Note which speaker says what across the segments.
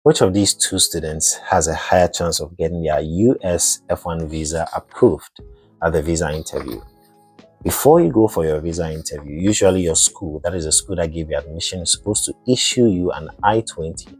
Speaker 1: Which of these two students has a higher chance of getting their US F1 visa approved at the visa interview? Before you go for your visa interview, usually your school, that is the school that gave you admission, is supposed to issue you an I-20.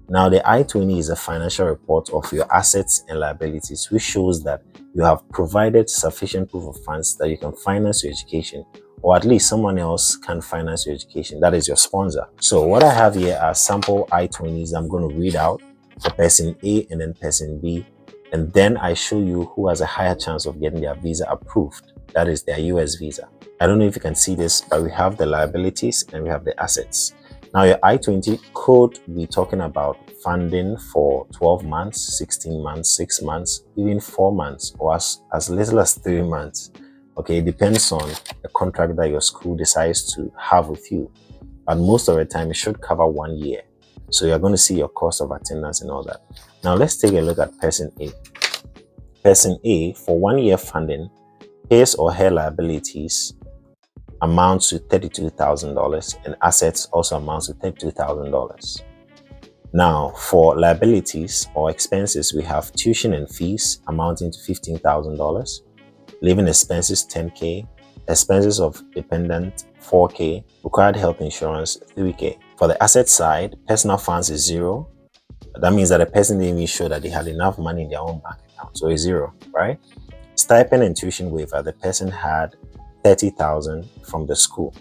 Speaker 1: Now, the I-20 is a financial report of your assets and liabilities, which shows that you have provided sufficient proof of funds that you can finance your education, or at least someone else can finance your education. That is your sponsor. So what I have here are sample I-20s I'm going to read out for person A and then person B, and then I show you who has a higher chance of getting their visa approved. That is their US visa. I don't know if you can see this, but we have the liabilities and we have the assets. Now, your I-20 could be talking about funding for 12 months, 16 months, 6 months, even 4 months, or as little as 3 months. Okay, it depends on the contract that your school decides to have with you. But most of the time, it should cover 1 year. So you're going to see your cost of attendance and all that. Now, let's take a look at person A. Person A, for 1 year funding, his or her liabilities amounts to $32,000 and assets also amounts to $32,000. Now, for liabilities or expenses, we have tuition and fees amounting to $15,000, living expenses $10K, expenses of dependent $4K, required health insurance $3K. For the asset side, personal funds is $0. That means that the person didn't even show that they had enough money in their own bank account, so it's $0, right? Stipend and tuition waiver, the person had $30,000 from the school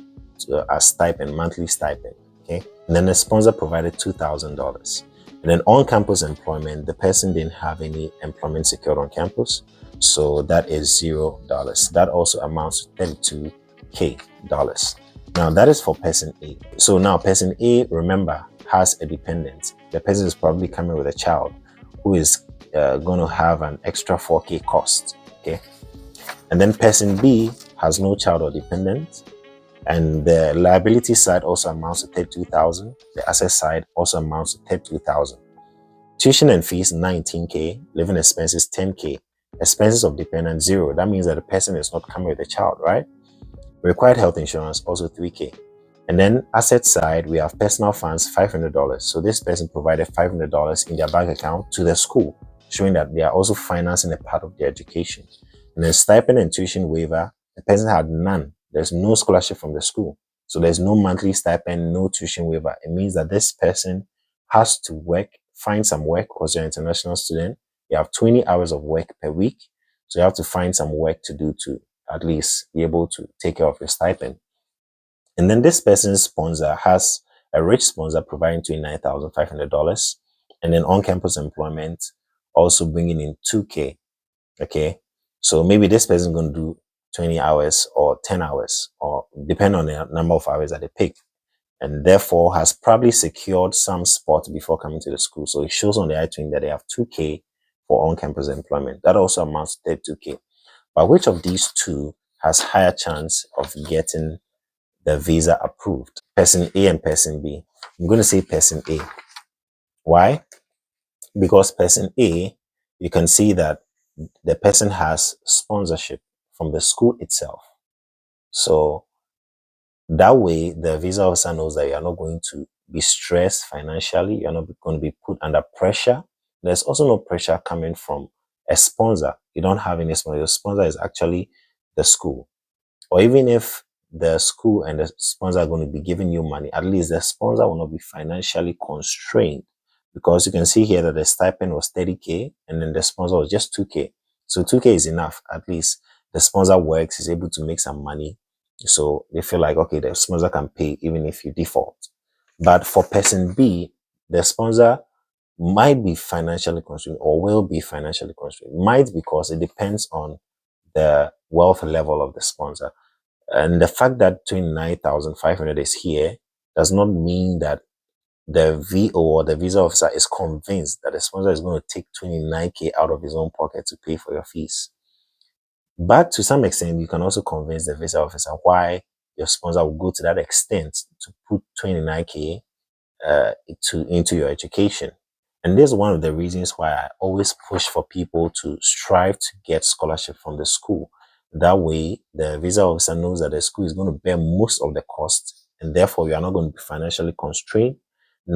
Speaker 1: as stipend, monthly stipend. Okay, and then the sponsor provided $2,000. And then on-campus employment, the person didn't have any employment secured on campus, so that is $0. That also amounts to $32K. Now that is for person A. So now person A, remember, has a dependent. The person is probably coming with a child who is going to have an extra $4K cost. Okay, and then person B has no child or dependent, and the liability side also amounts to $32,000. The asset side also amounts to $32,000. Tuition and fees $19K, living expenses $10K, expenses of dependent $0. That means that the person is not coming with a child, right? Required health insurance also $3K. And then asset side, we have personal funds $500. So this person provided $500 in their bank account to the school, showing that they are also financing a part of their education. And then stipend and tuition waiver, the person had none. There's no scholarship from the school. So there's no monthly stipend, no tuition waiver. It means that this person has to work, find some work, because you're an international student. You have 20 hours of work per week. So you have to find some work to do to at least be able to take care of your stipend. And then this person's sponsor has a rich sponsor providing $29,500. And then on-campus employment also bringing in $2K. Okay, so maybe this person is going to do 20 hours or 10 hours, or depend on the number of hours that they pick, and therefore has probably secured some spot before coming to the school. So it shows on the I-20 that they have $2K for on-campus employment. That also amounts to $32K. But which of these two has higher chance of getting the visa approved? Person A and person B. I'm going to say person A. Why? Because person A, you can see that the person has sponsorship from the school itself. So that way, the visa officer knows that you are not going to be stressed financially. You're not going to be put under pressure. There's also no pressure coming from a sponsor. You don't have any sponsor. Your sponsor is actually the school. Or even if the school and the sponsor are going to be giving you money, at least the sponsor will not be financially constrained, because you can see here that the stipend was $30K and then the sponsor was just $2K. So $2K is enough. At least the sponsor works, is able to make some money. So they feel like, okay, the sponsor can pay even if you default. But for person B, the sponsor might be financially constrained or will be financially constrained. Might, because it depends on the wealth level of the sponsor. And the fact that $29,500 is here does not mean that the VO or the visa officer is convinced that the sponsor is going to take $29K out of his own pocket to pay for your fees. But to some extent, you can also convince the visa officer why your sponsor will go to that extent to put $29K into your education. And this is one of the reasons why I always push for people to strive to get scholarship from the school. That way, the visa officer knows that the school is going to bear most of the cost, and therefore you are not going to be financially constrained.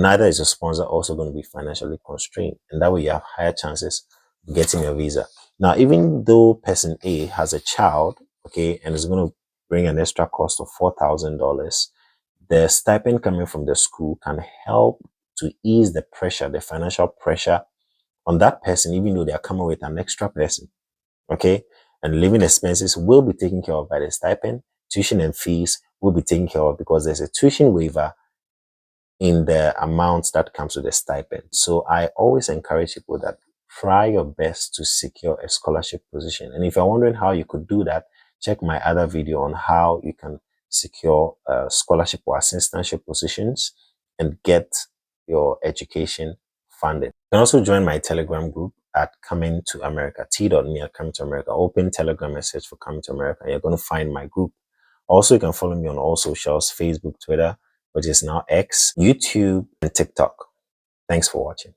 Speaker 1: neither is the sponsor also going to be financially constrained. And that way you have higher chances of getting your visa. Now, even though person A has a child, okay, and is going to bring an extra cost of $4,000, the stipend coming from the school can help to ease the pressure, the financial pressure on that person, even though they are coming with an extra person, okay? And living expenses will be taken care of by the stipend. Tuition and fees will be taken care of because there's a tuition waiver in the amount that comes with the stipend. So I always encourage people that try your best to secure a scholarship position. And if you're wondering how you could do that, check my other video on how you can secure scholarship or assistantship positions and get your education funded. You can also join my Telegram group at Coming to America, t.me at Coming to America. Open Telegram and search for Coming to America. You're going to find my group. Also, you can follow me on all socials, Facebook, Twitter, which is now X, YouTube, and TikTok. Thanks for watching.